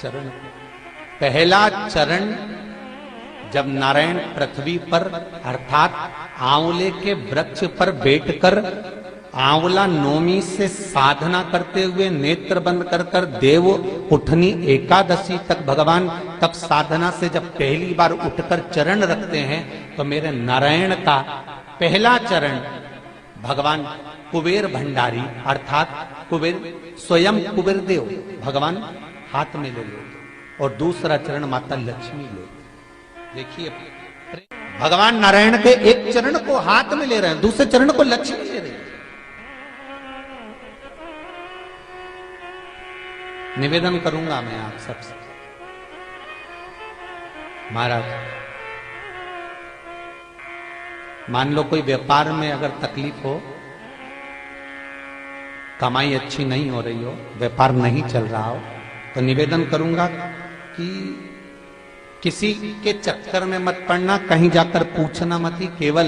चरण। पहला चरण जब नारायण पृथ्वी पर अर्थात आंवले के वृक्ष पर बैठकर आंवला नौमी से साधना करते हुए नेत्र बंद कर देव उठनी एकादशी तक भगवान तब साधना से जब पहली बार उठकर चरण रखते हैं तो मेरे नारायण का पहला चरण भगवान कुबेर भंडारी अर्थात कुबेर स्वयं कुबेर देव भगवान हाथ में ले लेते और दूसरा चरण माता लक्ष्मी ले। देखिए भगवान नारायण के एक चरण को हाथ में ले रहे हैं, दूसरे चरण को लक्ष्मी ले रही है। निवेदन करूंगा मैं आप सबसे, महाराज मान लो कोई व्यापार में अगर तकलीफ हो, कमाई अच्छी नहीं हो रही हो, व्यापार नहीं चल रहा हो, तो निवेदन करूंगा कि किसी के चक्कर में मत पड़ना, कहीं जाकर पूछना मत ही। केवल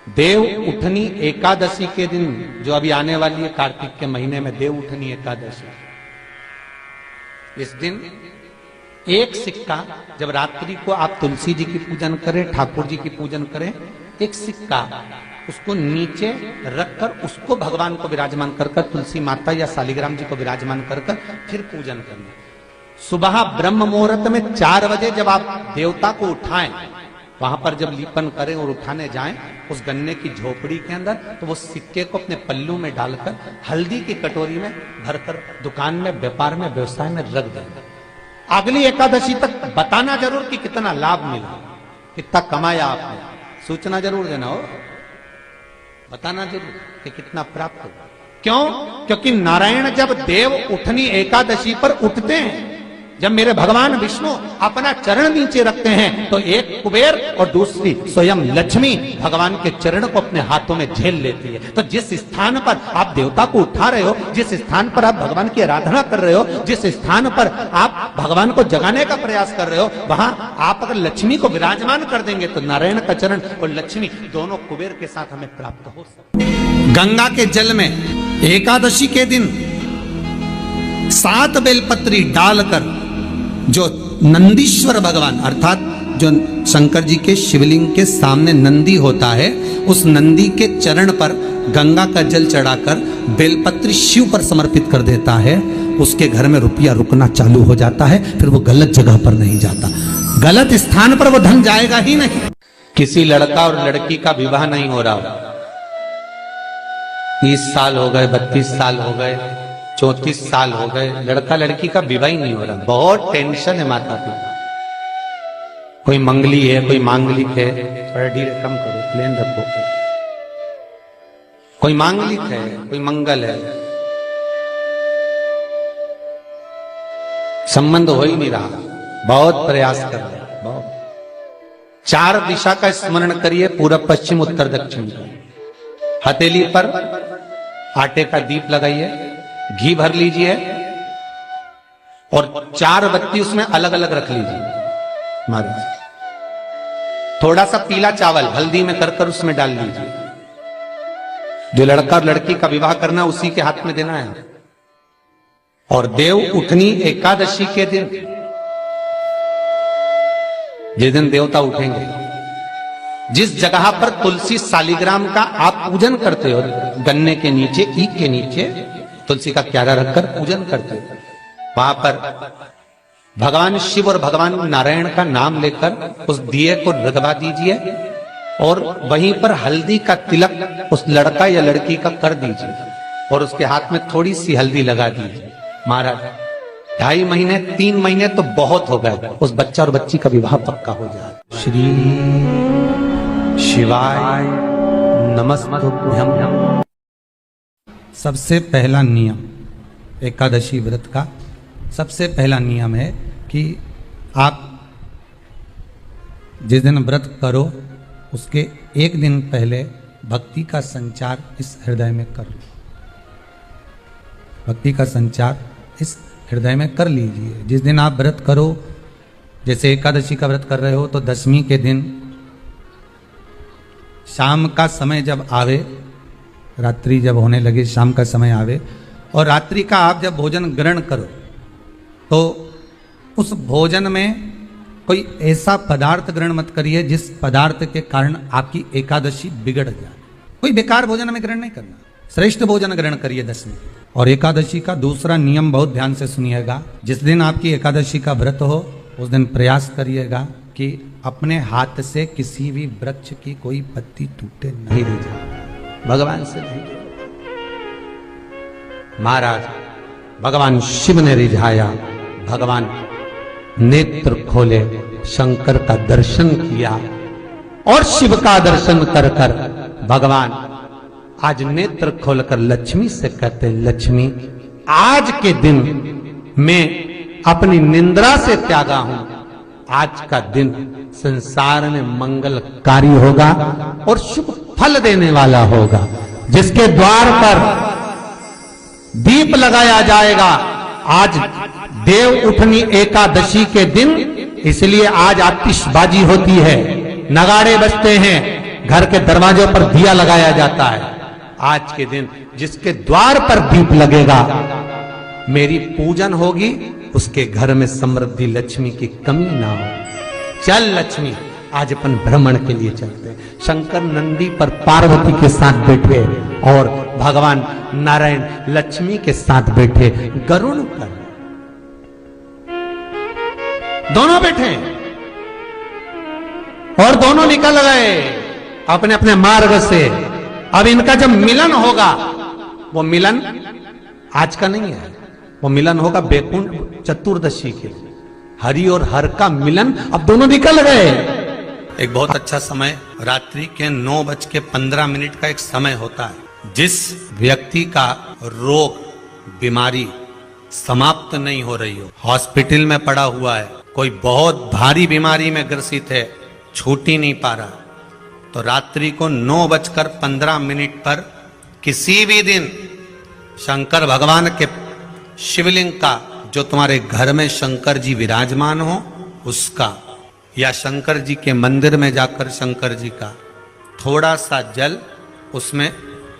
देव उठनी एकादशी के दिन जो अभी आने वाली है कार्तिक के महीने में देव उठनी एकादशी, इस दिन एक सिक्का जब रात्रि को आप तुलसी जी की पूजन करें, ठाकुर जी की पूजन करें, एक सिक्का उसको नीचे रखकर उसको भगवान को विराजमान कर तुलसी माता या शालिग्राम जी को विराजमान कर फिर पूजन करना। सुबह ब्रह्म मुहूर्त में 4 बजे जब आप देवता को उठाएं, वहां पर जब लीपन करें और उठाने जाएं उस गन्ने की झोपड़ी के अंदर, तो वो सिक्के को अपने पल्लू में डालकर हल्दी की कटोरी में भरकर दुकान में व्यापार में व्यवसाय में रख दें। अगली एकादशी तक बताना जरूर कि कितना लाभ मिला, कितना कमाया आपने, सूचना जरूर देना हो, बताना जरूर कि कितना प्राप्त हो। क्यों? क्योंकि नारायण जब देव उठनी एकादशी पर उठते हैं, जब मेरे भगवान विष्णु अपना चरण नीचे रखते हैं, तो एक कुबेर और दूसरी स्वयं लक्ष्मी भगवान के चरण को अपने हाथों में झेल लेती है। तो जिस स्थान पर आप देवता को उठा रहे हो, जिस स्थान पर आप भगवान की आराधना कर रहे हो, जिस स्थान पर आप भगवान को जगाने का प्रयास कर रहे हो, वहां आप अगर लक्ष्मी को विराजमान कर देंगे तो नारायण का चरण और लक्ष्मी दोनों कुबेर के साथ हमें प्राप्त हो सकते। गंगा के जल में एकादशी के दिन 7 बेलपत्री डालकर जो नंदीश्वर भगवान अर्थात जो शंकर जी के शिवलिंग के सामने नंदी होता है, उस नंदी के चरण पर गंगा का जल चढ़ाकर बेलपत्री शिव पर समर्पित कर देता है, उसके घर में रुपया रुकना चालू हो जाता है। फिर वो गलत जगह पर नहीं जाता, गलत स्थान पर वो धन जाएगा ही नहीं। किसी लड़का और लड़की का विवाह नहीं हो रहा, 30 साल हो गए, 32 साल हो गए, 34 साल हो गए, लड़का लड़की का विवाह ही नहीं हो रहा। बहुत टेंशन है माता पिता। कोई मंगली है, कोई मांगलिक है, थोड़ा धीरे कम करो, प्लेन रखो। कोई मांगलिक है, कोई मंगल है, संबंध हो ही नहीं रहा, बहुत प्रयास कर रहे हैं। बहुत 4 दिशा का स्मरण करिए, पूरब पश्चिम उत्तर दक्षिण का। हथेली पर आटे का दीप लगाइए, घी भर लीजिए और 4 बत्ती उसमें अलग अलग रख लीजिए महाराज। थोड़ा सा पीला चावल हल्दी में कर उसमें डाल लीजिए। जो लड़का और लड़की का विवाह करना उसी के हाथ में देना है। और देव उठनी एकादशी के दिन, जिस दिन देवता उठेंगे, जिस जगह पर तुलसी शालिग्राम का आप पूजन करते हो, गन्ने के नीचे, ईख के नीचे तुलसी का क्यारा रखकर पूजन करते हो, वहां पर भगवान शिव और भगवान नारायण का नाम लेकर उस दिए को रगवा दीजिए और वहीं पर हल्दी का तिलक उस लड़का या लड़की का कर दीजिए और उसके हाथ में थोड़ी सी हल्दी लगा दीजिए। महाराज 2.5 महीने 3 महीने तो बहुत हो गए, उस बच्चा और बच्ची का विवाह पक्का हो जाए। श्री शिवाय नमस्तुभ्यं। सबसे पहला नियम एकादशी व्रत का, सबसे पहला नियम है कि आप जिस दिन व्रत करो उसके 1 दिन पहले भक्ति का संचार इस हृदय में कर लो। भक्ति का संचार इस हृदय में कर लीजिए। जिस दिन आप व्रत करो, जैसे एकादशी का व्रत कर रहे हो, तो 10वीं के दिन शाम का समय जब आवे, रात्रि जब होने लगे, शाम का समय आवे और रात्रि का आप जब भोजन ग्रहण करो तो उस भोजन में कोई ऐसा पदार्थ ग्रहण मत करिए जिस पदार्थ के कारण आपकी एकादशी बिगड़ जाए। कोई बेकार भोजन में ग्रहण नहीं करना, श्रेष्ठ भोजन ग्रहण करिए दशमी। और एकादशी का दूसरा नियम बहुत ध्यान से सुनिएगा, जिस दिन आपकी एकादशी का व्रत हो उस दिन प्रयास करिएगा कि अपने हाथ से किसी भी वृक्ष की कोई पत्ती टूटे नहीं लीजिए, भगवान से नहीं। महाराज भगवान शिव ने रिझाया, भगवान नेत्र खोले, शंकर का दर्शन किया और शिव का दर्शन कर कर भगवान आज नेत्र खोलकर लक्ष्मी से कहते, लक्ष्मी आज के दिन मैं अपनी निंद्रा से त्यागा हूं, आज का दिन संसार में मंगलकारी होगा और शुभ फल देने वाला होगा, जिसके द्वार पर दीप लगाया जाएगा। आज देव उठनी एकादशी के दिन, इसलिए आज आतिशबाजी होती है, नगाड़े बजते हैं, घर के दरवाजों पर दिया लगाया जाता है। आज के दिन जिसके द्वार पर दीप लगेगा, मेरी पूजन होगी, उसके घर में समृद्धि लक्ष्मी की कमी ना हो। चल लक्ष्मी, आज अपन भ्रमण के लिए चलते हैं। शंकर नंदी पर पार्वती के साथ बैठे और भगवान नारायण लक्ष्मी के साथ बैठे गरुड़ पर, दोनों बैठे और दोनों निकल गए अपने अपने मार्ग से। अब इनका जब मिलन होगा, वो मिलन आज का नहीं है, वो मिलन होगा बैकुंठ चतुर्दशी के। हरि और हर का मिलन, अब दोनों निकल गए। एक बहुत अच्छा समय रात्रि के 9:15 का एक समय होता है, जिस व्यक्ति का रोग बीमारी समाप्त नहीं हो रही हो, हॉस्पिटल में पड़ा हुआ है, कोई बहुत भारी बीमारी में ग्रसित है, छूट ही नहीं पा रहा, तो रात्रि को 9:15 पर किसी भी दिन शंकर भगवान के शिवलिंग का, जो तुम्हारे घर में शंकर जी विराजमान हो उसका, या शंकर जी के मंदिर में जाकर शंकर जी का थोड़ा सा जल, उसमें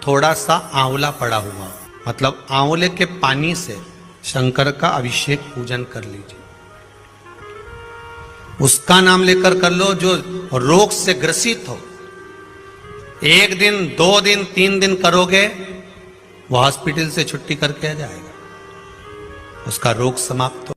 थोड़ा सा आंवला पड़ा हुआ, मतलब आंवले के पानी से शंकर का अभिषेक पूजन कर लीजिए। उसका नाम लेकर कर लो जो रोग से ग्रसित हो। 1 दिन 2 दिन 3 दिन करोगे, वो हॉस्पिटल से छुट्टी करके आ जाएगा, उसका रोग समाप्त हो।